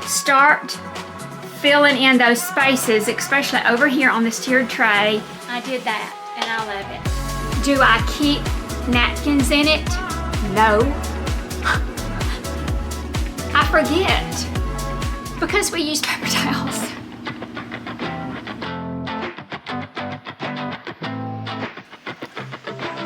start filling in those spaces, especially over here on this tiered tray. I did that and I love it. Do I keep napkins in it? No. I forget because we use paper towels.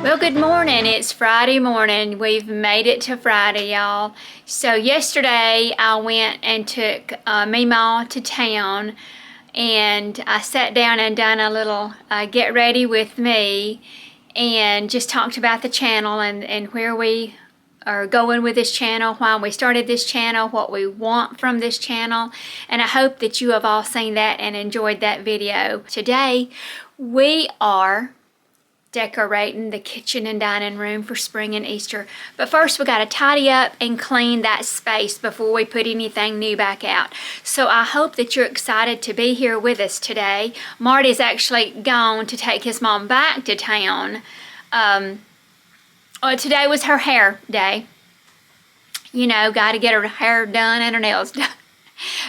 Well, good morning. It's Friday morning. We've made it to Friday, y'all. So yesterday I went and took Meemaw to town, and I sat down and done a little get ready with me and just talked about the channel and where we are going with this channel, why we started this channel, what we want from this channel, and I hope that you have all seen that and enjoyed that video. Today we are decorating the kitchen and dining room for spring and Easter. But first we got to tidy up and clean that space before we put anything new back out. So I hope that you're excited to be here with us today. Marty's actually gone to take his mom back to town. Today was her hair day. You know, got to get her hair done and her nails done.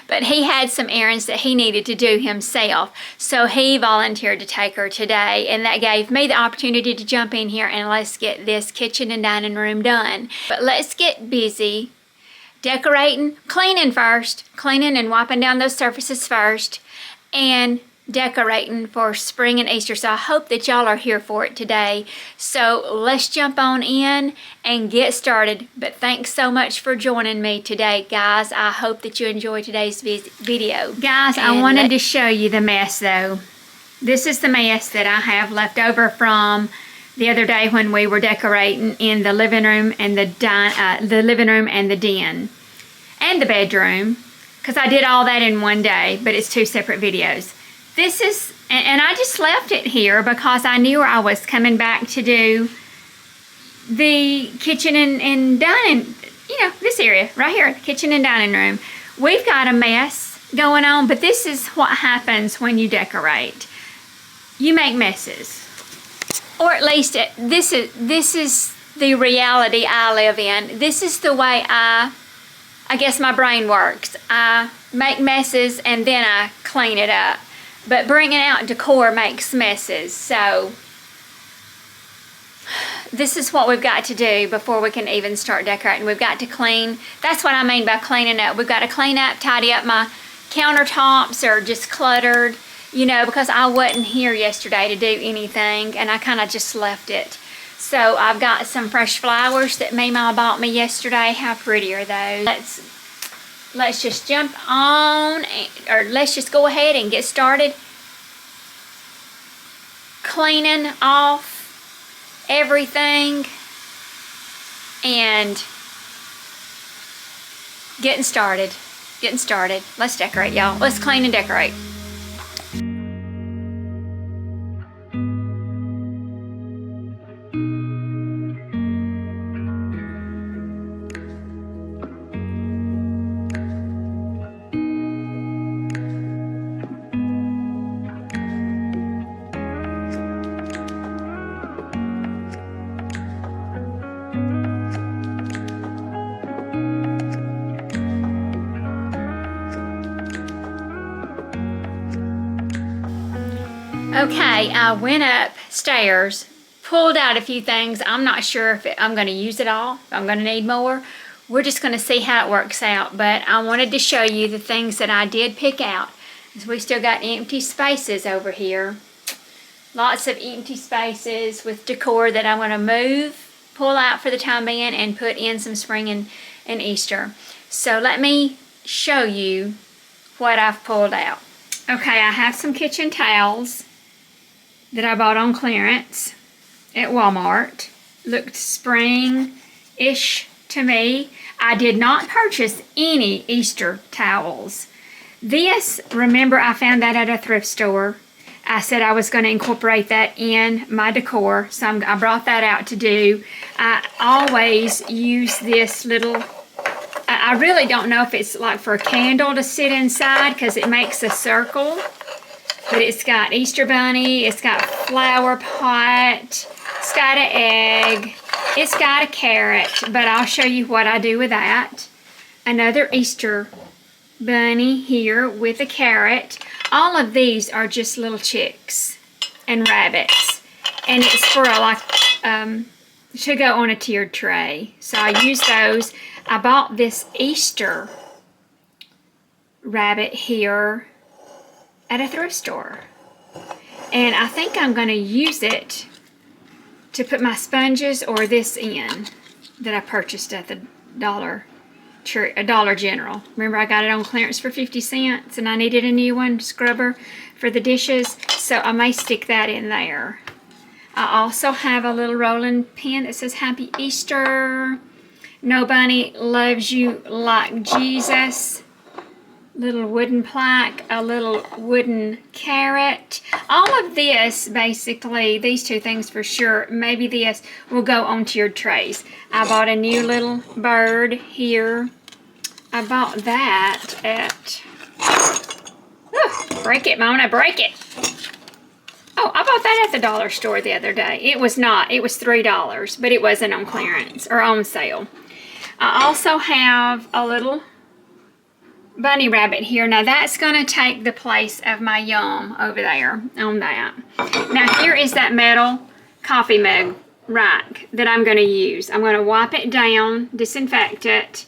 But he had some errands that he needed to do himself, so he volunteered to take her today, and that gave me the opportunity to jump in here and let's get this kitchen and dining room done. But let's get busy decorating, cleaning and wiping down those surfaces first, and decorating for spring and Easter. So I hope that y'all are here for it today. So let's jump on in and get started. But thanks so much for joining me today, guys. I hope that you enjoy today's video. Guys, I wanted to show you the mess though. This is the mess that I have left over from the other day when we were decorating in the living room and the living room and the den and the bedroom, because I did all that in one day, but it's two separate videos. This is, and I just left it here because I knew I was coming back to do the kitchen and dining, you know, this area right here, the kitchen and dining room. We've got a mess going on, but this is what happens when you decorate. You make messes. Or at least this is the reality I live in. This is the way I guess my brain works. I make messes and then I clean it up. But bringing out decor makes messes, so this is what we've got to do before we can even start decorating. We've got to clean. That's what I mean by cleaning up. We've got to clean up, tidy up. My countertops are just cluttered, you know, because I wasn't here yesterday to do anything, and I kind of just left it. So I've got some fresh flowers that Meemaw bought me yesterday. How pretty are those? Let's just jump on, or let's just go ahead and get started cleaning off everything and getting started. Let's decorate, y'all. Let's clean and decorate. Okay, I went upstairs, pulled out a few things. I'm not sure if I'm going to use it all, if I'm going to need more. We're just going to see how it works out. But I wanted to show you the things that I did pick out. We still got empty spaces over here. Lots of empty spaces with decor that I'm going to move, pull out for the time being, and put in some spring and Easter. So let me show you what I've pulled out. Okay, I have some kitchen towels that I bought on clearance at Walmart. Looked spring-ish to me. I did not purchase any Easter towels. This, remember, I found that at a thrift store. I said I was going to incorporate that in my decor, so I brought that out to do. I always use this little, I really don't know if it's like for a candle to sit inside because it makes a circle. But it's got Easter bunny, it's got flower pot, it's got an egg, it's got a carrot, but I'll show you what I do with that. Another Easter bunny here with a carrot. All of these are just little chicks and rabbits. And it's for to go on a tiered tray. So I use those. I bought this Easter rabbit here at a thrift store. And I think I'm going to use it to put my sponges or this in that I purchased at the Dollar General. Remember, I got it on clearance for 50 cents and I needed a new one, scrubber for the dishes. So I may stick that in there. I also have a little rolling pin that says Happy Easter. No bunny loves you like Jesus. Little wooden plaque, a little wooden carrot. All of this, basically, these two things for sure, maybe this will go on tiered trays. I bought a new little bird here. I bought that at, break it, Mona, break it. Oh, I bought that at the dollar store the other day. It was $3, but it wasn't on clearance or on sale. I also have a little bunny rabbit here. Now that's going to take the place of my Yum over there on that. Now here is that metal coffee mug rack that I'm going to use. I'm going to wipe it down, disinfect it,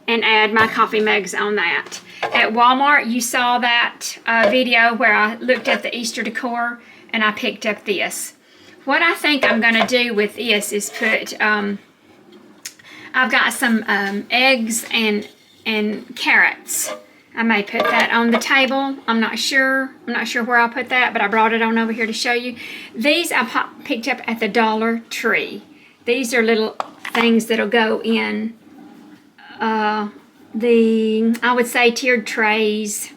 and add my coffee mugs on that. At Walmart, you saw that video where I looked at the Easter decor and I picked up this. What I think I'm going to do with this is put, I've got some eggs and carrots. I may put that on the table. I'm not sure where I'll put that, but I brought it on over here to show you. These I picked up at the Dollar Tree. These are little things that'll go in I would say tiered trays.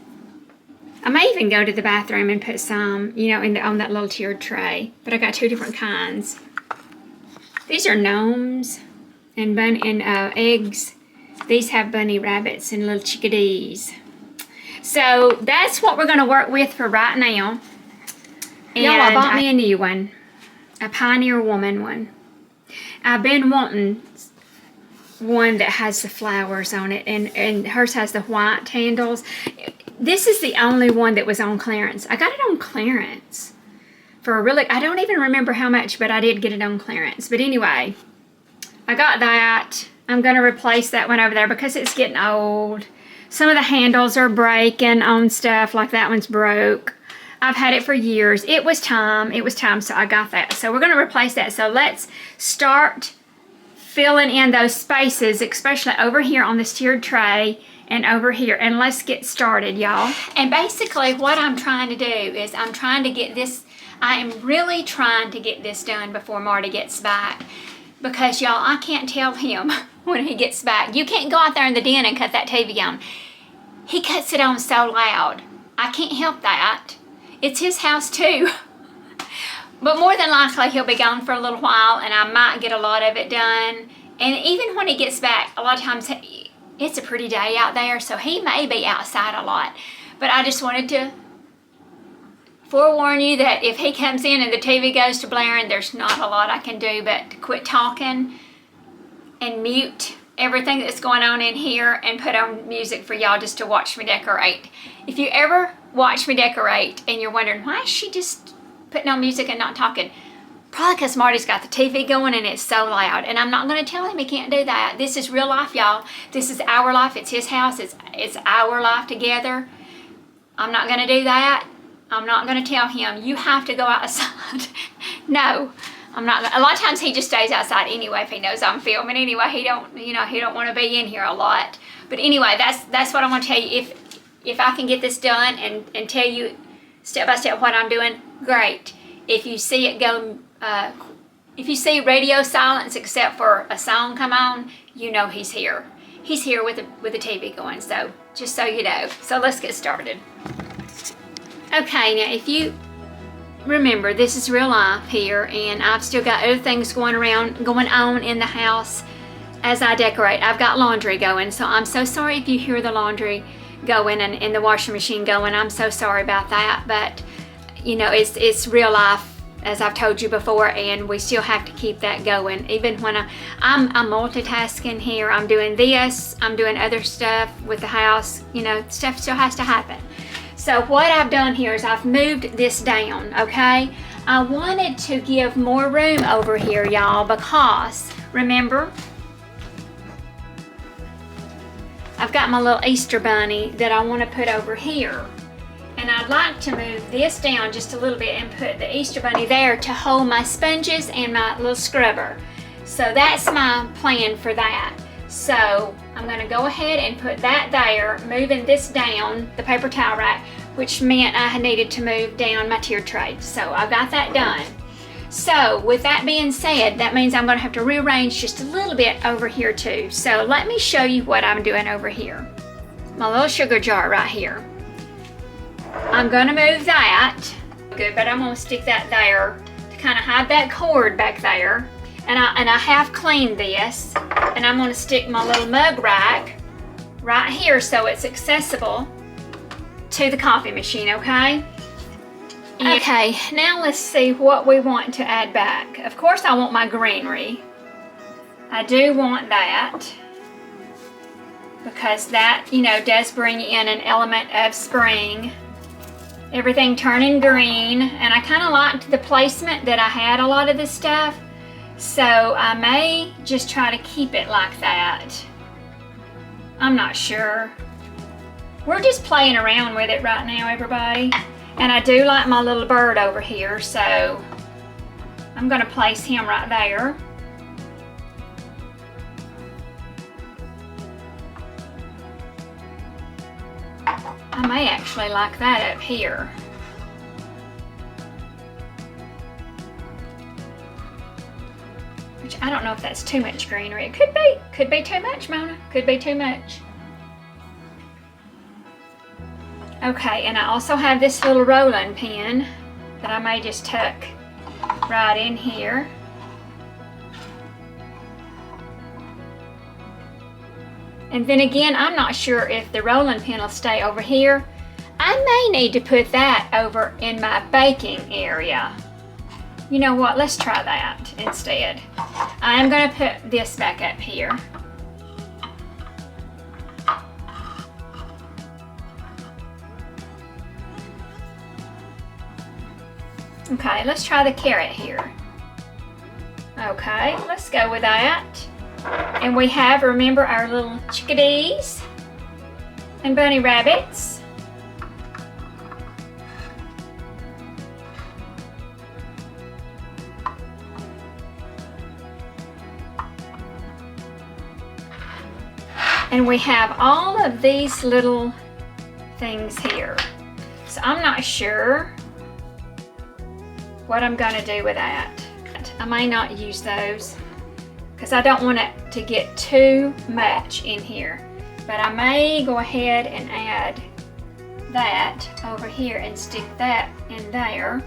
I may even go to the bathroom and put some, on that little tiered tray. But I got two different kinds. These are gnomes and eggs. These have bunny rabbits and little chickadees. So that's what we're going to work with for right now. And y'all, I bought me a new one. A Pioneer Woman one. I've been wanting one that has the flowers on it. And hers has the white handles. This is the only one that was on clearance. I got it on clearance. I don't even remember how much, but I did get it on clearance. But anyway, I got that. I'm going to replace that one over there because it's getting old. Some of the handles are breaking on stuff, like that one's broke. I've had it for years. It was time, so I got that. So we're going to replace that. So let's start filling in those spaces, especially over here on this tiered tray and over here. And let's get started, y'all. And basically what I'm trying to do is I am really trying to get this done before Marty gets back. Because, y'all, I can't tell him when he gets back. You can't go out there in the den and cut that TV on. He cuts it on so loud. I can't help that. It's his house, too. But more than likely, he'll be gone for a little while, and I might get a lot of it done. And even when he gets back, a lot of times, it's a pretty day out there, so he may be outside a lot. But I just wanted to forewarn you that if he comes in and the TV goes to blaring, there's not a lot I can do but to quit talking and mute everything that's going on in here and put on music for y'all just to watch me decorate. If you ever watch me decorate and you're wondering, why is she just putting on music and not talking? Probably because Marty's got the TV going and it's so loud. And I'm not going to tell him he can't do that. This is real life, y'all. This is our life. It's his house. It's our life together. I'm not going to do that. I'm not going to tell him, you have to go outside. No, I'm not. A lot of times he just stays outside anyway if he knows I'm filming. Anyway, he don't want to be in here a lot. But anyway, that's what I want to tell you. If I can get this done and tell you step by step what I'm doing, great. If you see it go, if you see radio silence except for a song come on, you know he's here. He's here with the TV going. So just so you know. So let's get started. Okay, now if you remember, this is real life here, and I've still got other things going on in the house as I decorate. I've got laundry going, so I'm so sorry if you hear the laundry going and the washing machine going. I'm so sorry about that, but it's real life as I've told you before, and we still have to keep that going. Even when I'm multitasking here, I'm doing this, I'm doing other stuff with the house, you know, stuff still has to happen. So what I've done here is I've moved this down, okay? I wanted to give more room over here, y'all, because remember, I've got my little Easter bunny that I want to put over here. And I'd like to move this down just a little bit and put the Easter bunny there to hold my sponges and my little scrubber. So that's my plan for that. So I'm going to go ahead and put that there, moving this down, the paper towel rack, which meant I needed to move down my tier tray. So I've got that done. So with that being said, that means I'm going to have to rearrange just a little bit over here too. So let me show you what I'm doing over here. My little sugar jar right here. I'm going to move that. Good, but I'm going to stick that there to kind of hide that cord back there. And I have cleaned this. And I'm going to stick my little mug rack right here so it's accessible to the coffee machine, okay? Okay, now let's see what we want to add back. Of course, I want my greenery. I do want that because that, you know, does bring in an element of spring. Everything turning green, and I kind of liked the placement that I had a lot of this stuff, so I may just try to keep it like that. I'm not sure. We're just playing around with it right now, everybody. And I do like my little bird over here, so I'm going to place him right there. I may actually like that up here. Which I don't know if that's too much greenery. It could be. Could be too much, Mona. Could be too much. Okay, and I also have this little rolling pin that I may just tuck right in here. And then again, I'm not sure if the rolling pin will stay over here. I may need to put that over in my baking area. You know what, let's try that instead. I am going to put this back up here. Okay, let's try the carrot here. Okay, let's go with that. And we have, remember, our little chickadees and bunny rabbits. And we have all of these little things here. So I'm not sure what I'm gonna do with that. I may not use those because I don't want it to get too much in here. But I may go ahead and add that over here and stick that in there.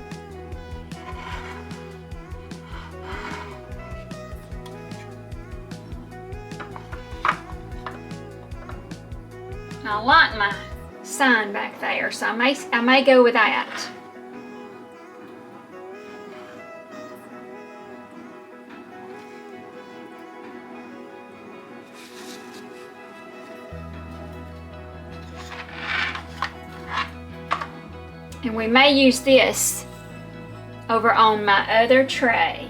I like my sign back there, so I may go with that. And we may use this over on my other tray.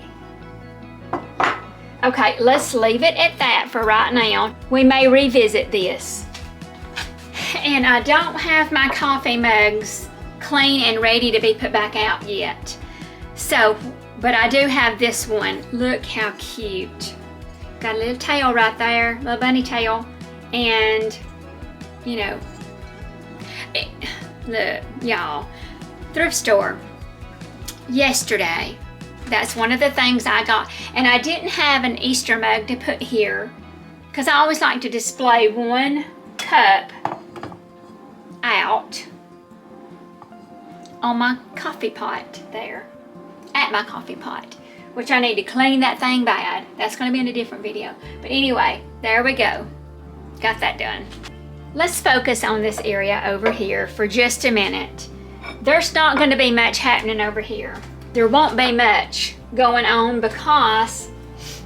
Okay, let's leave it at that for right now. We may revisit this. And I don't have my coffee mugs clean and ready to be put back out yet. So, but I do have this one. Look how cute. Got a little tail right there, little bunny tail. And, you know, look, y'all, thrift store yesterday. That's one of the things I got. And I didn't have an Easter mug to put here because I always like to display one cup out on my coffee pot there, at my coffee pot, which I need to clean that thing bad. That's going to be in a different video. But anyway, there we go. Got that done. Let's focus on this area over here for just a minute. There's not going to be much happening over here. there won't be much going on because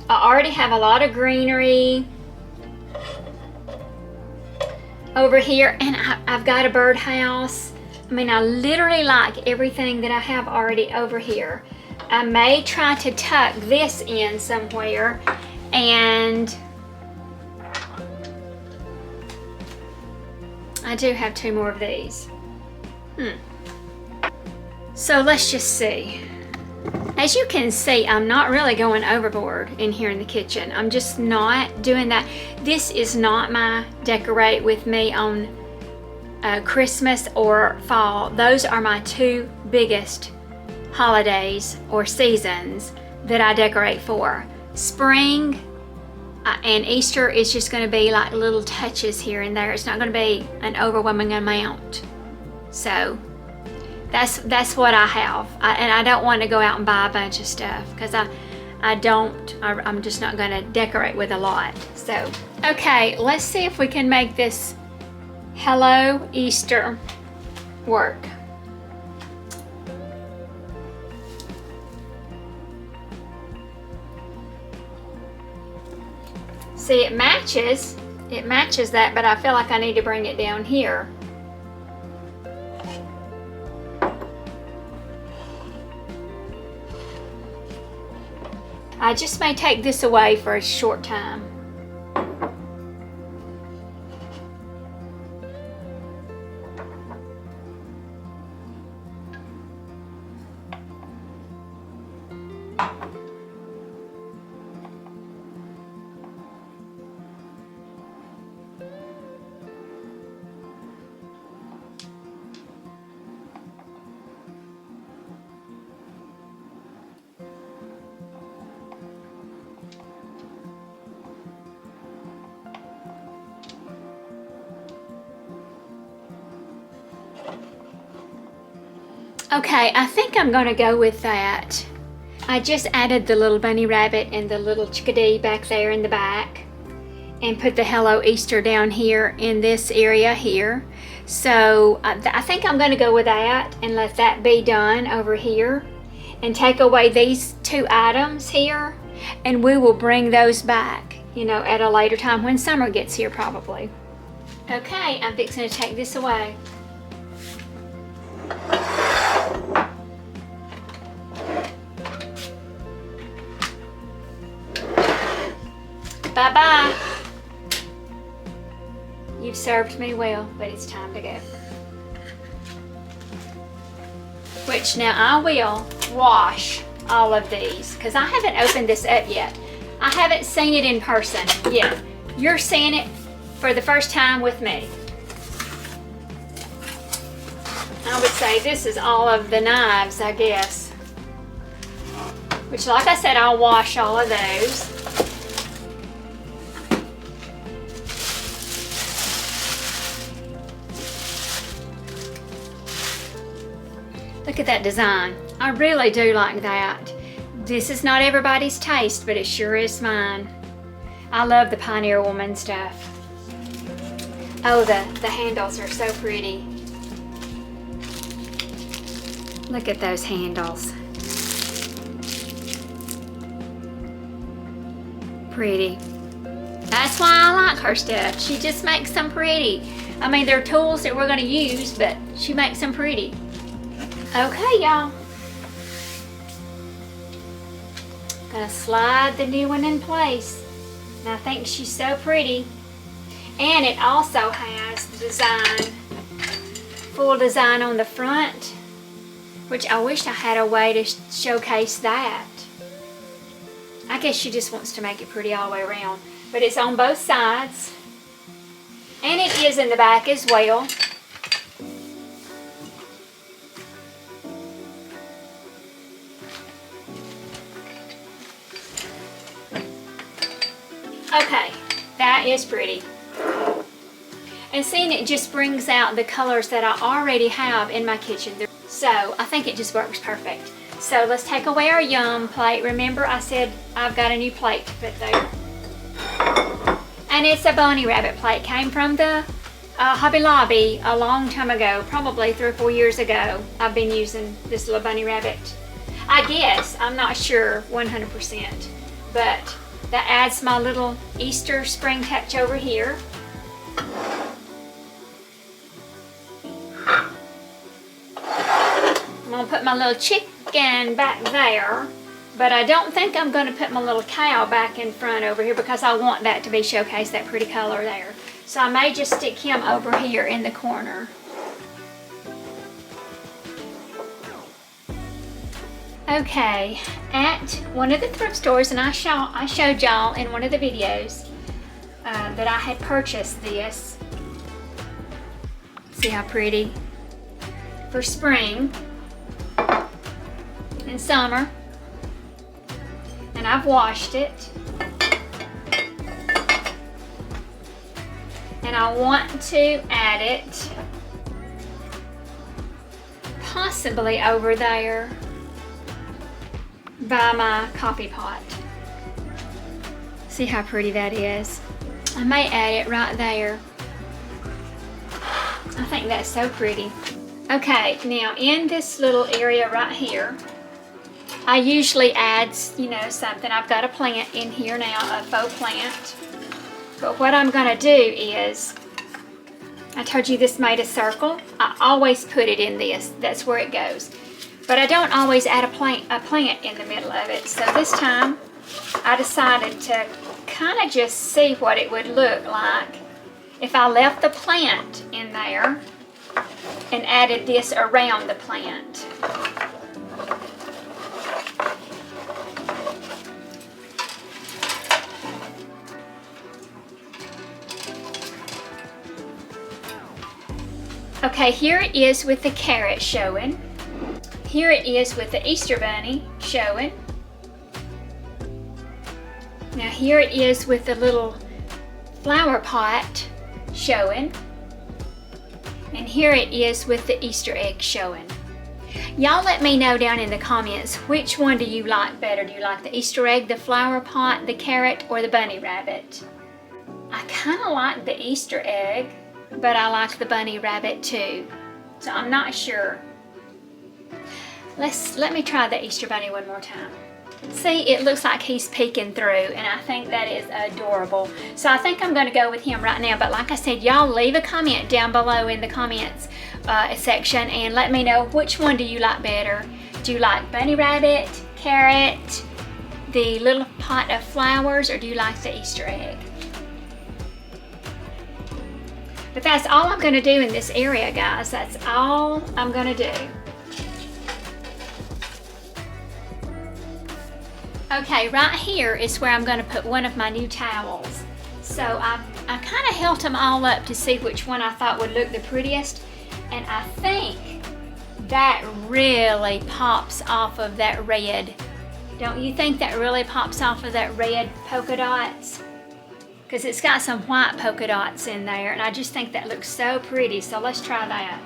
I already have a lot of greenery over here, and I've got a birdhouse. I mean, I literally like everything that I have already over here. I may try to tuck this in somewhere, and I do have 2 more of these. So let's just see. As you can see, I'm not really going overboard in here in the kitchen. I'm just not doing that. This is not my decorate with me on Christmas or fall. Those are my 2 biggest holidays or seasons that I decorate for. Spring and Easter is just going to be like little touches here and there. It's not going to be an overwhelming amount. So that's what I have. And I don't want to go out and buy a bunch of stuff because I'm just not going to decorate with a lot. So, okay, let's see if we can make this Hello Easter work. See, it matches that, but I feel like I need to bring it down here. I just may take this away for a short time. Okay, I think I'm gonna go with that. I just added the little bunny rabbit and the little chickadee back there in the back and put the Hello Easter down here in this area here. So I think I'm gonna go with that and let that be done over here and take away these 2 items here, and we will bring those back, you know, at a later time when summer gets here probably. Okay, I'm fixing to take this away. Bye-bye. You've served me well, but it's time to go. Which now I will wash all of these because I haven't opened this up yet. I haven't seen it in person yet. You're seeing it for the first time with me. I would say this is all of the knives, I guess. Which, like I said, I'll wash all of those. Look at that design. I really do like that. This is not everybody's taste, but it sure is mine. I love the Pioneer Woman stuff. Oh, the handles are so pretty. Look at those handles. Pretty. That's why I like her stuff. She just makes them pretty. I mean, they're tools that we're going to use, but she makes them pretty. Okay, y'all. Gonna slide the new one in place. And I think she's so pretty. And it also has the design, full design on the front, which I wish I had a way to showcase that. I guess she just wants to make it pretty all the way around. But it's on both sides. And it is in the back as well. Okay, that is pretty. And seeing it just brings out the colors that I already have in my kitchen. So I think it just works perfect. So let's take away our yum plate. Remember I said I've got a new plate to put there. And it's a bunny rabbit plate. Came from the Hobby Lobby a long time ago, probably 3 or 4 years ago. I've been using this little bunny rabbit. I guess. I'm not sure 100%. But that adds my little Easter spring touch over here. I'm gonna put my little chicken back there, but I don't think I'm gonna put my little cow back in front over here because I want that to be showcased, that pretty color there. So I may just stick him over here in the corner. Okay, at one of the thrift stores, and I showed y'all in one of the videos that I had purchased this. See how pretty? For spring and summer. And I've washed it. And I want to add it possibly over there by my coffee pot. See how pretty that is? I may add it right there. I think that's so pretty. Okay, now in this little area right here, I usually add, something. I've got a plant in here now, a faux plant. But what I'm gonna do is, I told you this made a circle. I always put it in this, that's where it goes. But I don't always add a plant in the middle of it. So this time, I decided to kind of just see what it would look like if I left the plant in there and added this around the plant. Okay, here it is with the carrot showing. Here it is with the Easter bunny showing. Now here it is with the little flower pot showing. And here it is with the Easter egg showing. Y'all let me know down in the comments, which one do you like better? Do you like the Easter egg, the flower pot, the carrot, or the bunny rabbit? I kind of like the Easter egg, but I like the bunny rabbit too. So I'm not sure. Let me try the Easter bunny one more time. See, it looks like he's peeking through, and I think that is adorable. So I think I'm going to go with him right now. But like I said, y'all leave a comment down below in the comments section and let me know which one do you like better. Do you like bunny rabbit, carrot, the little pot of flowers, or do you like the Easter egg? But that's all I'm going to do in this area, guys. That's all I'm going to do. Okay, right here is where I'm going to put one of my new towels. So I kind of held them all up to see which one I thought would look the prettiest. And I think that really pops off of that red. Don't you think that really pops off of that red polka dots? Because it's got some white polka dots in there, and I just think that looks so pretty. So let's try that.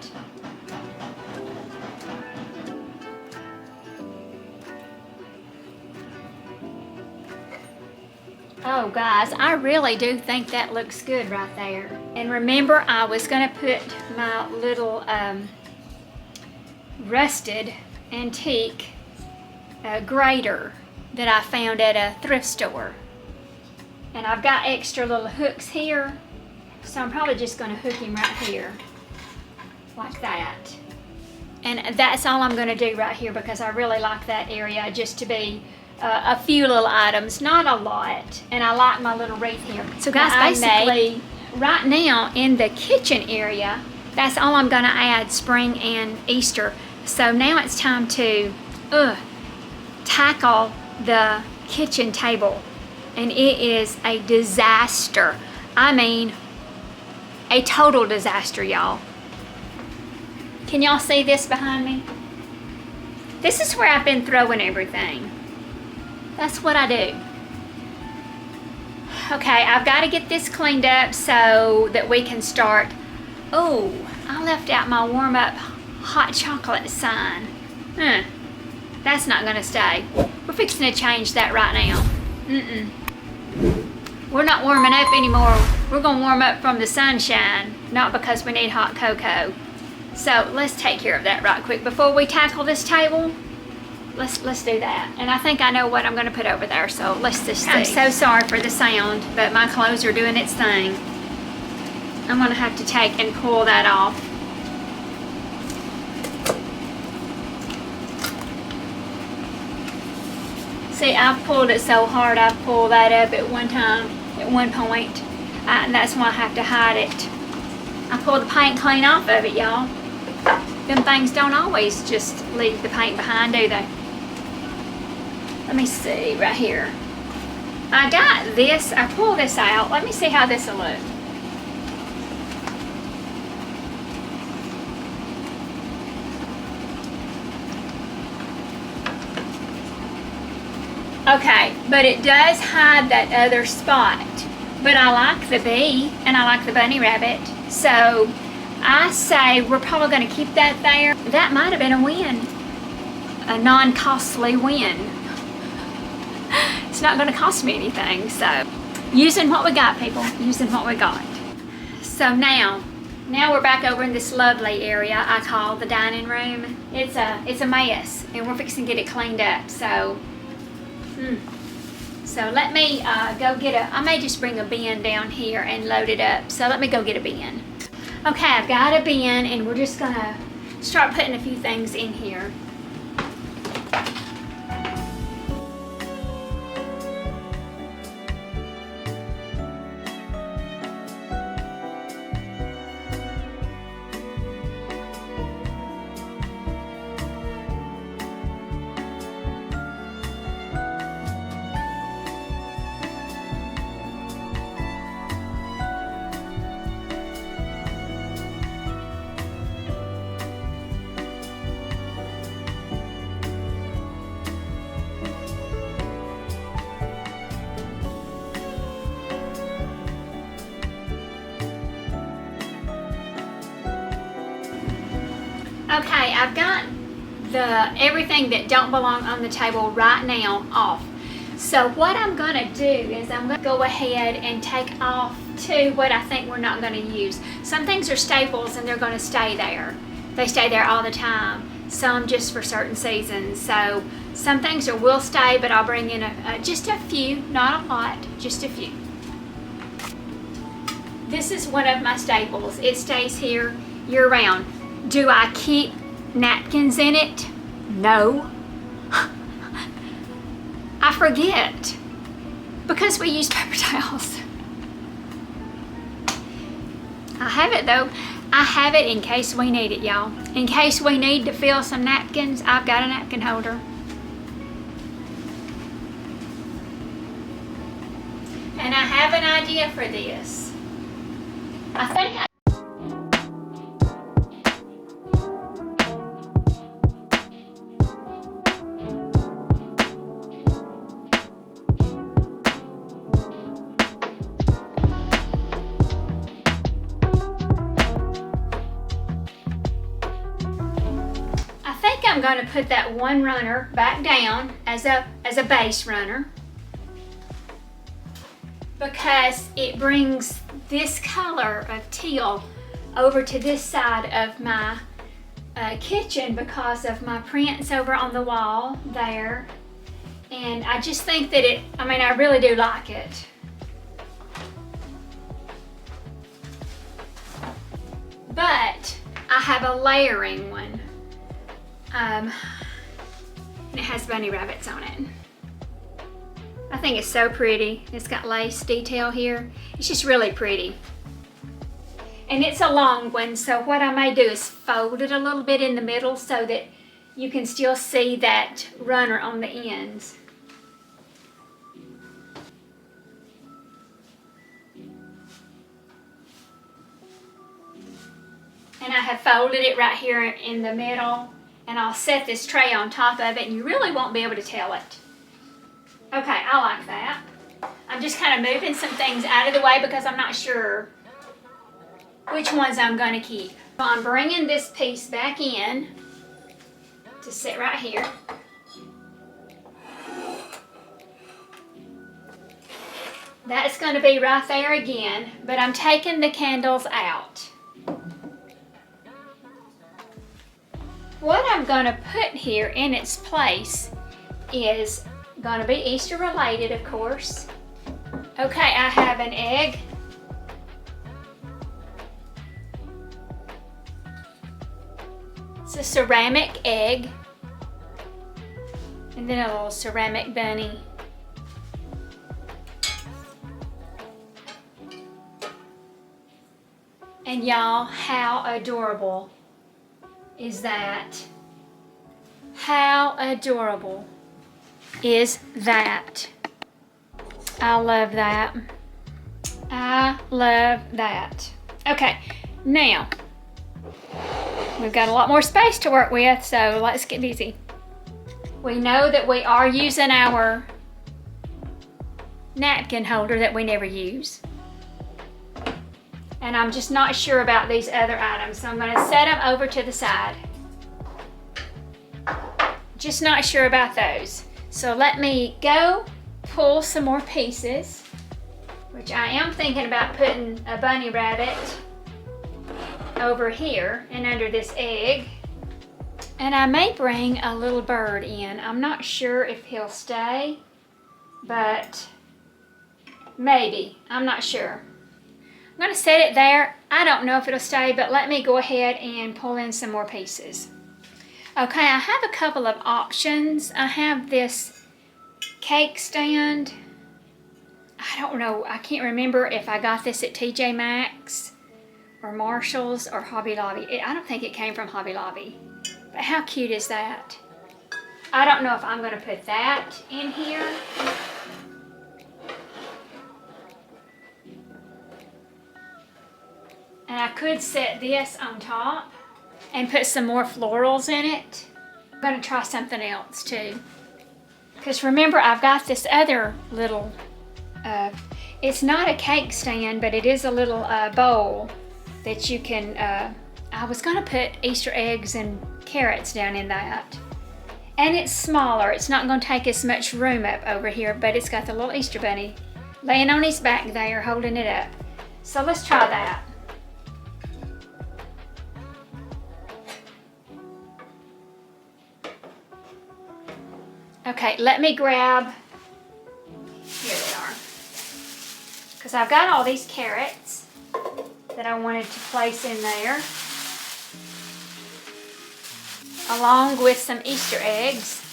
Oh guys, I really do think that looks good right there. And remember, I was gonna put my little rusted antique grater that I found at a thrift store. And I've got extra little hooks here, so I'm probably just gonna hook him right here, like that. And that's all I'm gonna do right here because I really like that area just to be a few little items, not a lot. And I like my little wreath here. So guys, basically, right now in the kitchen area, that's all I'm gonna add, spring and Easter. So now it's time to tackle the kitchen table. And it is a disaster. I mean, a total disaster, y'all. Can y'all see this behind me? This is where I've been throwing everything. That's what I do. Okay, I've got to get this cleaned up so that we can start. Oh, I left out my warm-up hot chocolate sign. That's not gonna stay. We're fixing to change that right now. We're not warming up anymore. We're gonna warm up from the sunshine, not because we need hot cocoa. So let's take care of that right quick before we tackle this table. let's do that. And I think I know what I'm gonna put over there, so let's just see. I'm so sorry for the sound, but my clothes are doing its thing. I'm gonna have to take and pull that off. See, I've pulled it so hard, I've pulled that up at one time, at one point. And that's why I have to hide it. I pulled the paint clean off of it, y'all. Them things don't always just leave the paint behind, do they? Let me see, right here. I got this, I pulled this out. Let me see how this will look. Okay, but it does hide that other spot. But I like the bee and I like the bunny rabbit. So I say we're probably going to keep that there. That might have been a win. A non-costly win. It's not going to cost me anything. So using what we got, people. Using what we got. So now we're back over in this lovely area I call the dining room. It's a mess and we're fixing to get it cleaned up. So So let me go get I may just bring a bin down here and load it up. So let me go get a bin. Okay, I've got a bin and we're just gonna start putting a few things in here. Okay, I've got everything that don't belong on the table right now off. So what I'm gonna do is I'm gonna go ahead and take off what I think we're not gonna use. Some things are staples and they're gonna stay there. They stay there all the time. Some just for certain seasons. So some things will stay, but I'll bring in just a few, not a lot, just a few. This is one of my staples. It stays here year round. Do I keep napkins in it? No. I forget because we use paper towels. I have it though. I have it in case we need it, y'all. In case we need to fill some napkins, I've got a napkin holder. And I have an idea for this. I think I'm going to put that one runner back down as a base runner because it brings this color of teal over to this side of my kitchen because of my prints over on the wall there. And I just think that I really do like it. But I have a layering one. And it has bunny rabbits on it. I think it's so pretty. It's got lace detail here. It's just really pretty. And it's a long one, so what I may do is fold it a little bit in the middle so that you can still see that runner on the ends. And I have folded it right here in the middle. And I'll set this tray on top of it and you really won't be able to tell it. Okay, I like that. I'm just kind of moving some things out of the way because I'm not sure which ones I'm going to keep. So I'm bringing this piece back in to sit right here. That's going to be right there again, but I'm taking the candles out. What I'm gonna put here in its place is gonna be Easter related, of course. Okay, I have an egg. It's a ceramic egg. And then a little ceramic bunny. And y'all, how adorable is that? How adorable is that? I love that. I love that. Okay, now we've got a lot more space to work with, so let's get busy. We know that we are using our napkin holder that we never use. And I'm just not sure about these other items, so I'm going to set them over to the side. Just not sure about those. So let me go pull some more pieces, which I am thinking about putting a bunny rabbit over here and under this egg. And I may bring a little bird in. I'm not sure if he'll stay, but maybe. I'm not sure. I'm going to set it there. I don't know if it'll stay, but let me go ahead and pull in some more pieces. Okay, I have a couple of options. I have this cake stand. I don't know. I can't remember if I got this at TJ Maxx or Marshall's or Hobby Lobby. I don't think it came from Hobby Lobby. But how cute is that? I don't know if I'm going to put that in here. And I could set this on top and put some more florals in it. I'm going to try something else too. Because remember, I've got this other little, it's not a cake stand, but it is a little bowl that you can, I was going to put Easter eggs and carrots down in that. And it's smaller. It's not going to take as much room up over here, but it's got the little Easter bunny laying on his back there, holding it up. So let's try that. Okay, let me grab, here they are, because I've got all these carrots that I wanted to place in there, along with some Easter eggs.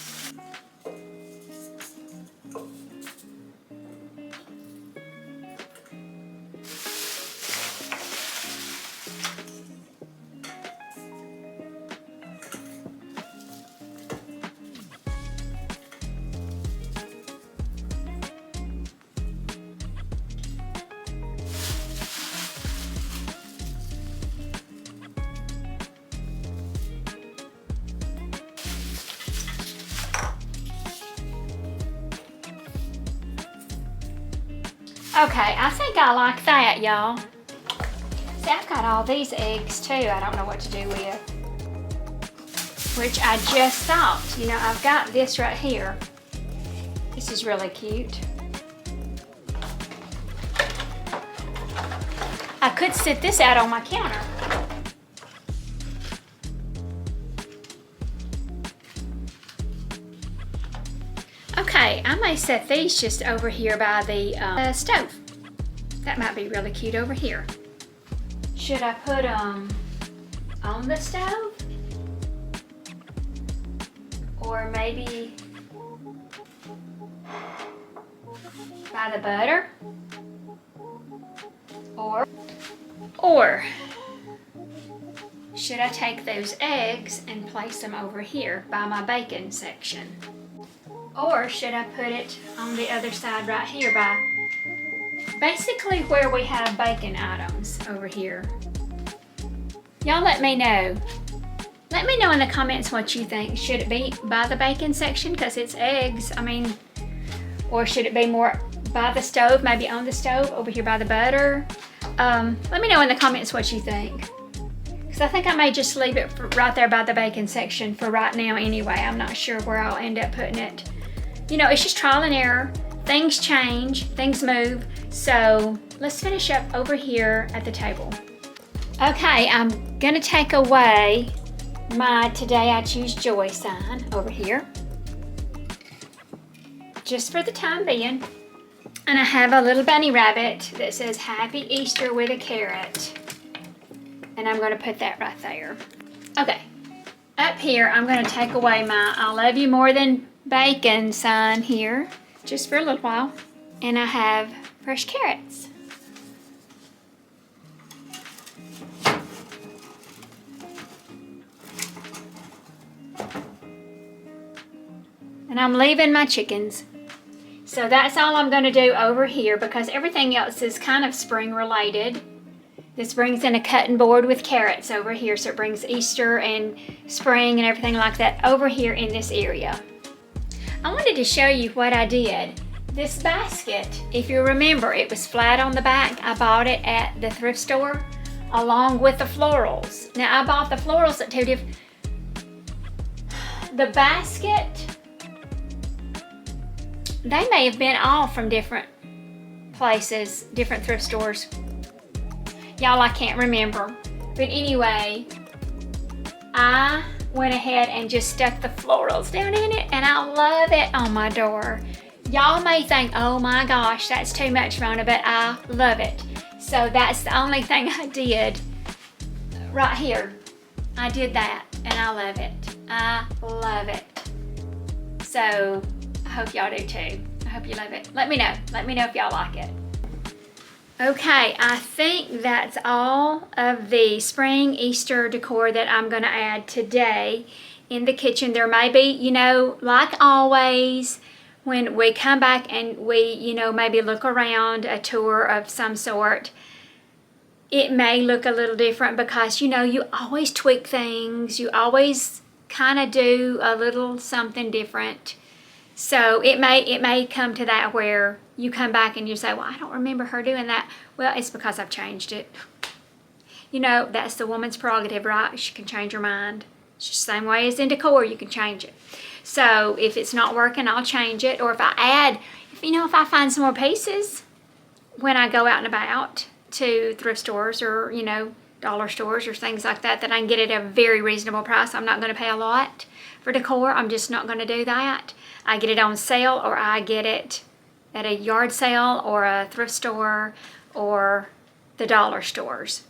Okay, I think I like that, y'all. See, I've got all these eggs too I don't know what to do with. Which I just thought, you know, I've got this right here. This is really cute. I could sit this out on my counter. Okay, I may set these just over here by the stove. That might be really cute over here. Should I put them on the stove? Or maybe by the butter? Or should I take those eggs and place them over here by my bacon section? Or should I put it on the other side right here by basically where we have bacon items over here? Y'all let me know. Let me know in the comments what you think. Should it be by the bacon section because it's eggs? I mean, or should it be more by the stove, maybe on the stove over here by the butter? Let me know in the comments what you think. Because I think I may just leave it right there by the bacon section for right now anyway. I'm not sure where I'll end up putting it. You know, it's just trial and error. Things change, things move. So let's finish up over here at the table. Okay, I'm gonna take away my Today I Choose Joy sign over here, just for the time being. And I have a little bunny rabbit that says Happy Easter with a carrot. And I'm going to put that right there. Okay, up here I'm going to take away my I love you more than bacon sign here, just for a little while. And I have fresh carrots. And I'm leaving my chickens. So that's all I'm going to do over here, because everything else is kind of spring related. This brings in a cutting board with carrots over here, so it brings Easter and spring and everything like that over here in this area. I wanted to show you what I did. This basket, if you remember, it was flat on the back. I bought it at the thrift store along with the florals. Now I bought the florals at two different. The basket, they may have been all from different places, different thrift stores. Y'all, I can't remember. But anyway, I went ahead and just stuck the florals down in it, and I love it on my door. Y'all may think, oh my gosh, that's too much, Rona, but I love it. So that's the only thing I did right here. I did that, and I love it. I love it. So I hope y'all do too. I hope you love it. Let me know. Let me know if y'all like it. Okay, I think that's all of the spring Easter decor that I'm going to add today in the kitchen. There may be, you know, like always, when we come back and we, you know, maybe look around a tour of some sort, it may look a little different because, you know, you always tweak things. You always kind of do a little something different. So it may come to that where you come back and you say, well, I don't remember her doing that. Well, it's because I've changed it. You know, that's the woman's prerogative, right? She can change her mind. It's the same way as in decor, you can change it. So if it's not working, I'll change it. Or if I add, if I find some more pieces when I go out and about to thrift stores or, you know, dollar stores or things like that, that I can get it at a very reasonable price. I'm not going to pay a lot for decor. I'm just not going to do that. I get it on sale, or I get it at a yard sale or a thrift store or the dollar stores.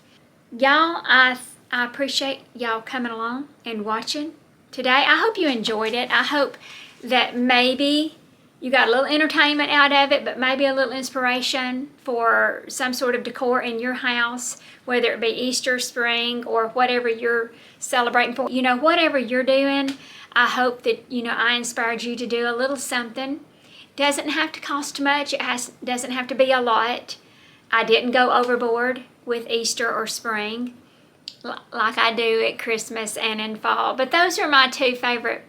Y'all, I appreciate y'all coming along and watching today. I hope you enjoyed it. I hope that maybe you got a little entertainment out of it, but maybe a little inspiration for some sort of decor in your house, whether it be Easter, spring, or whatever you're celebrating for. You know, whatever you're doing, I hope that, you know, I inspired you to do a little something. Doesn't have to cost much. It doesn't have to be a lot. I didn't go overboard with Easter or spring like I do at Christmas and in fall. But those are my two favorite,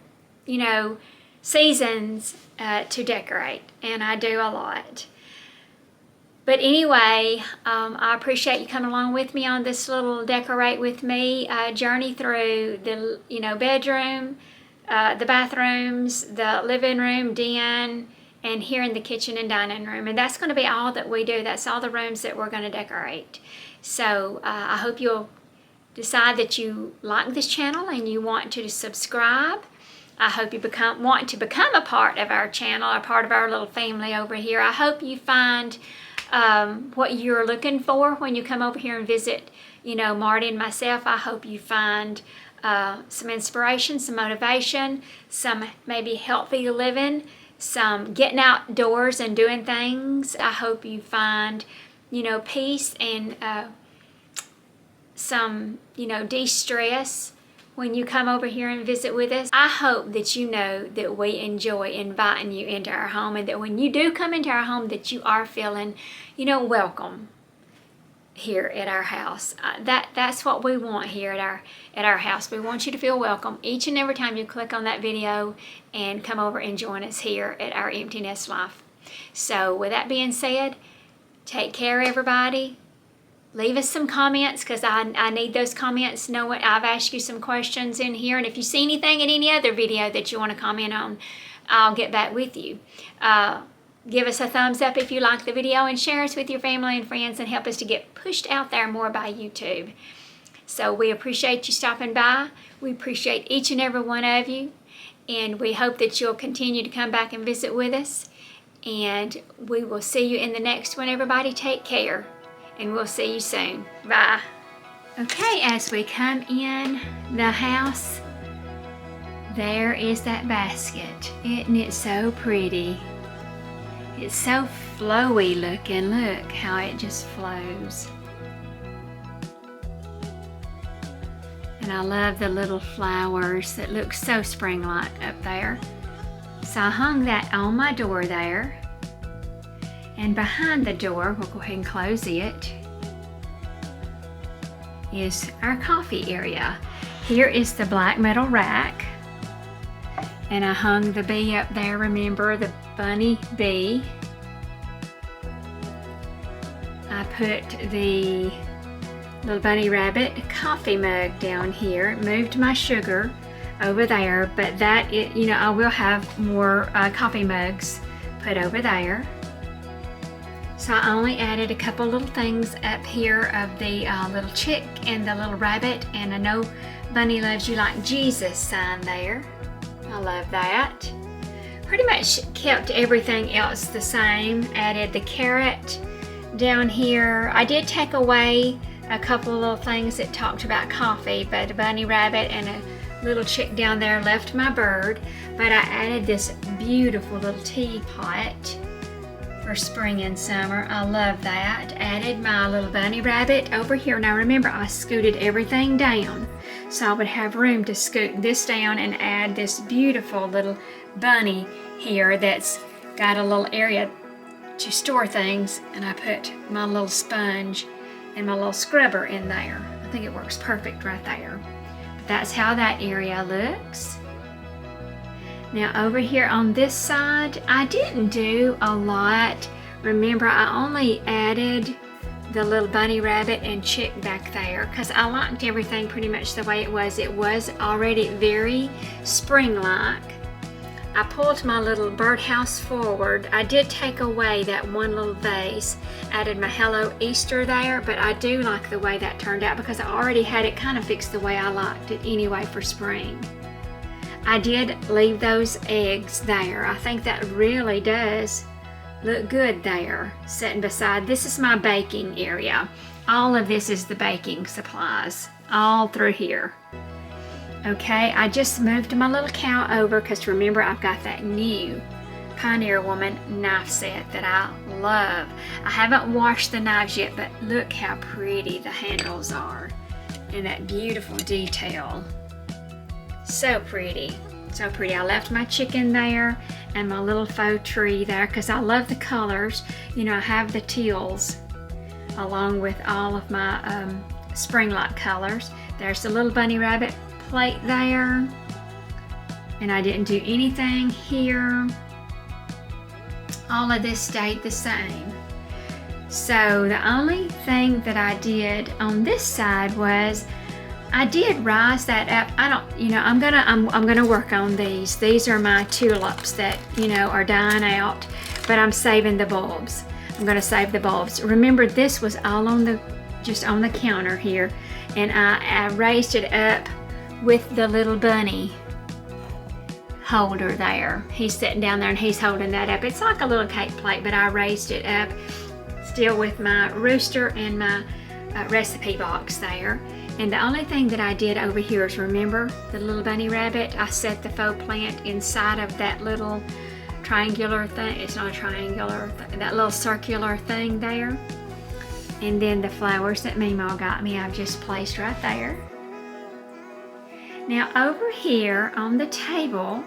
you know, seasons to decorate, and I do a lot. But anyway, I appreciate you coming along with me on this little decorate with me journey through the, you know, bedroom, the bathrooms, the living room, den, and here in the kitchen and dining room. And that's going to be all that we do. That's all the rooms that we're going to decorate. So I hope you'll decide that you like this channel and you want to subscribe. I hope you want to become a part of our channel, a part of our little family over here. I hope you find what you're looking for when you come over here and visit, you know, Marty and myself. I hope you find some inspiration, some motivation, some maybe healthy living, some getting outdoors and doing things. I hope you find, you know, peace and some, you know, de-stress when you come over here and visit with us. I hope that you know that we enjoy inviting you into our home, and that when you do come into our home that you are feeling, you know, welcome here at our house. That's what we want here at our house. We want you to feel welcome each and every time you click on that video and come over and join us here at our Empty Nest Life. So with that being said, take care, everybody. Leave us some comments, because I need those comments. Knowing I've asked you some questions in here, and if you see anything in any other video that you want to comment on, I'll get back with you. Give us a thumbs up if you like the video, and share us with your family and friends, and help us to get pushed out there more by YouTube. So we appreciate you stopping by. We appreciate each and every one of you. And we hope that you'll continue to come back and visit with us. And we will see you in the next one. Everybody take care. And we'll see you soon. Bye. Okay, as we come in the house, there is that basket. Isn't it so pretty? It's so flowy looking. Look how it just flows. And I love the little flowers that look so spring-like up there. So I hung that on my door there. And behind the door, we'll go ahead and close it, is our coffee area. Here is the black metal rack. And I hung the bee up there, remember, the bunny bee. I put the little bunny rabbit coffee mug down here. Moved my sugar over there, but that, I will have more coffee mugs put over there. So I only added a couple little things up here of the little chick and the little rabbit and a "No Bunny Loves You Like Jesus" sign there. I love that. Pretty much kept everything else the same. Added the carrot down here. I did take away a couple of little things that talked about coffee, but a bunny rabbit and a little chick down there left my bird. But I added this beautiful little teapot for spring and summer. I love that. Added my little bunny rabbit over here. Now remember, I scooted everything down so I would have room to scoot this down and add this beautiful little bunny here that's got a little area to store things, and I put my little sponge and my little scrubber in there. I think it works perfect right there. But that's how that area looks. Now over here on this side, I didn't do a lot. Remember, I only added the little bunny rabbit and chick back there because I liked everything pretty much the way it was. It was already very spring-like. I pulled my little birdhouse forward. I did take away that one little vase, added my Hello Easter there, but I do like the way that turned out because I already had it kind of fixed the way I liked it anyway for spring. I did leave those eggs there. I think that really does look good there, sitting beside. This is my baking area. All of this is the baking supplies, all through here. Okay, I just moved my little cow over because remember, I've got that new Pioneer Woman knife set that I love. I haven't washed the knives yet, but look how pretty the handles are and that beautiful detail. So pretty, so pretty. I left my chicken there and my little faux tree there because I love the colors. I have the teals along with all of my spring-like colors. There's the little bunny rabbit plate there, and I didn't do anything here. All of this stayed the same. So the only thing that I did on this side was I did rise that up. I'm gonna work on these. These are my tulips that are dying out, but I'm saving the bulbs. I'm gonna save the bulbs. Remember, this was all on just on the counter here, and I raised it up with the little bunny holder there. He's sitting down there and he's holding that up. It's like a little cake plate, but I raised it up still with my rooster and my recipe box there. And the only thing that I did over here is, remember the little bunny rabbit? I set the faux plant inside of that little triangular thing. It's not a triangular, that little circular thing there. And then the flowers that Meemaw got me, I've just placed right there. Now over here on the table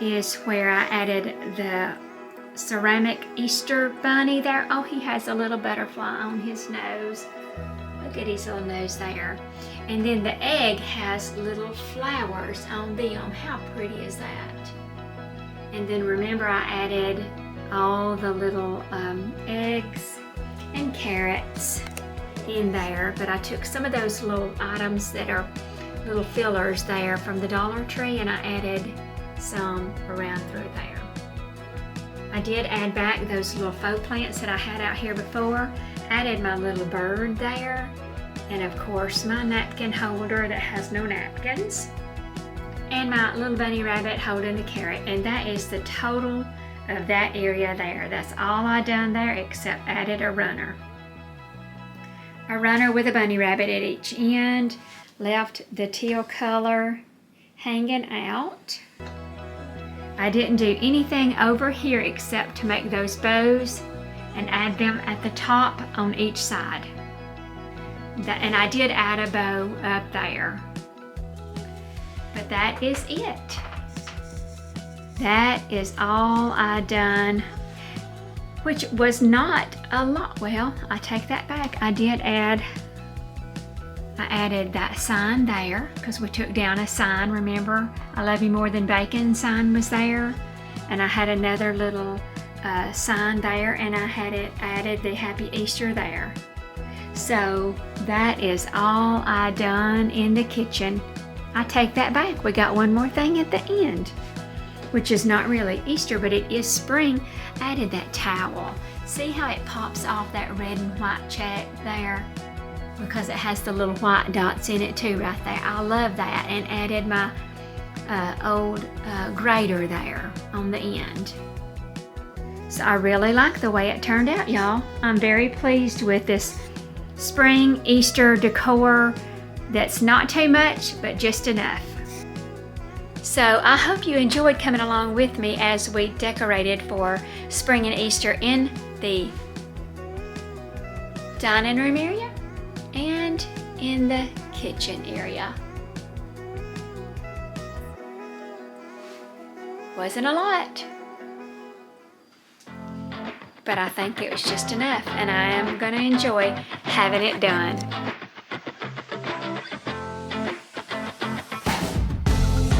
is where I added the ceramic Easter bunny there. Oh, he has a little butterfly on his nose. Look at his little nose there. And then the egg has little flowers on them. How pretty is that? And then remember, I added all the little eggs and carrots in there, but I took some of those little items that are little fillers there from the Dollar Tree, and I added some around through there. I did add back those little faux plants that I had out here before. Added my little bird there, And of course my napkin holder that has no napkins. And my little bunny rabbit holding the carrot. And that is the total of that area there. That's all I done there except added a runner. A runner with a bunny rabbit at each end. Left the teal color hanging out. I didn't do anything over here except to make those bows and add them at the top on each side. And I did add a bow up there. But that is it. That is all I done, which was not a lot. Well, I take that back. I added that sign there because we took down a sign, remember? I love you more than bacon sign was there. And I had another little sign there, and I had it added the Happy Easter there. So that is all I done in the kitchen. I take that back. We got one more thing at the end, which is not really Easter, but it is spring. I added that towel. See how it pops off that red and white check there? Because it has the little white dots in it too right there. I love that. And added my old grater there on the end. So I really like the way it turned out, y'all. I'm very pleased with this spring Easter decor that's not too much, but just enough. So I hope you enjoyed coming along with me as we decorated for spring and Easter in the dining room area and in the kitchen area. Wasn't a lot, but I think it was just enough, and I am going to enjoy having it done.